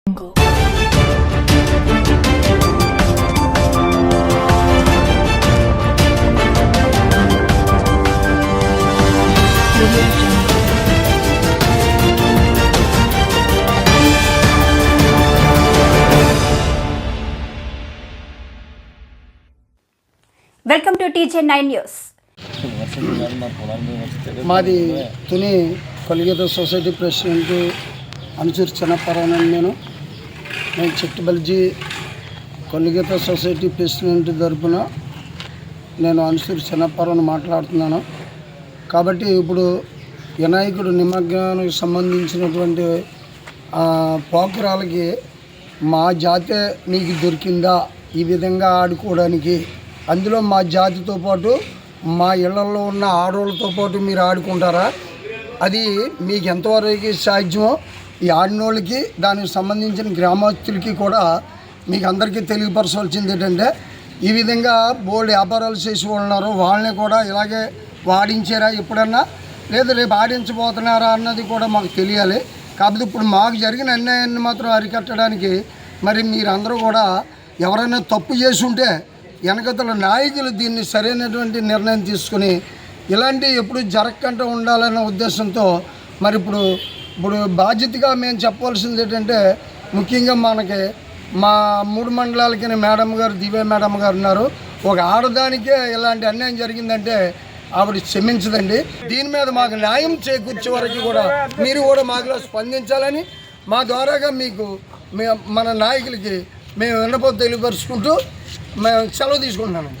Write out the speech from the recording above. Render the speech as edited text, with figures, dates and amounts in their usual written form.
Welcome to TJ9 news. మాది Tuni కొలిగేత society president అనుచూరి చిన్నపరానని నేను చెట్టుబల్జీ కొలిగేత society president తరపున నేను అనుచూరి చిన్నపరాన్ని మాట్లాడుతున్నాను. కాబట్టి ఇప్పుడు వినాయకుడు నిమజ్ఞానానికి సంబంధించినటువంటి పోకురాలకి మా జాతే మీకు దొరికిందా ఈ విధంగా ఆడుకోవడానికి, అందులో మా జాతితో పాటు మా ఇళ్లలో ఉన్న ఆడవాళ్ళతో పాటు మీరు ఆడుకుంటారా? అది మీకు ఎంతవరకు సాధ్యమో ఈ ఆడినోళ్ళకి దానికి సంబంధించిన గ్రామస్తులకి కూడా మీకు అందరికీ తెలియపరచవలసింది ఏంటంటే, ఈ విధంగా బోల్డ్ వ్యాపారాలు చేసి ఉన్నారు, వాళ్ళని కూడా ఇలాగే వాడించారా ఎప్పుడన్నా, లేదా రేపు ఆడించబోతున్నారా అన్నది కూడా మాకు తెలియాలి. కాకపోతే ఇప్పుడు మాకు జరిగిన అన్యాయాన్ని మాత్రం అరికట్టడానికి మరి మీరందరూ కూడా ఎవరైనా తప్పు చేసి ఉంటే వెనకతల నాయకులు దీన్ని సరైనటువంటి నిర్ణయం తీసుకుని ఇలాంటివి ఎప్పుడు జరగకుండా ఉండాలనే ఉద్దేశంతో మరి ఇప్పుడు బాధ్యతగా మేము చెప్పవలసింది ఏంటంటే, ముఖ్యంగా మనకి మా 3 మండలాలకి మేడం గారు దివ్య మేడం గారు ఉన్నారు. ఒక ఆడదానికే ఇలాంటి అన్యాయం జరిగిందంటే ఆవిడ క్షమించదండి. దీని మీద మాకు న్యాయం చేకూర్చే వరకు కూడా మీరు కూడా మాకు స్పందించాలని మా ద్వారాగా మీకు మన నాయకులకి మేము విన్నపం తెలియపరుచుకుంటూ మేము సెలవు తీసుకుంటున్నాను.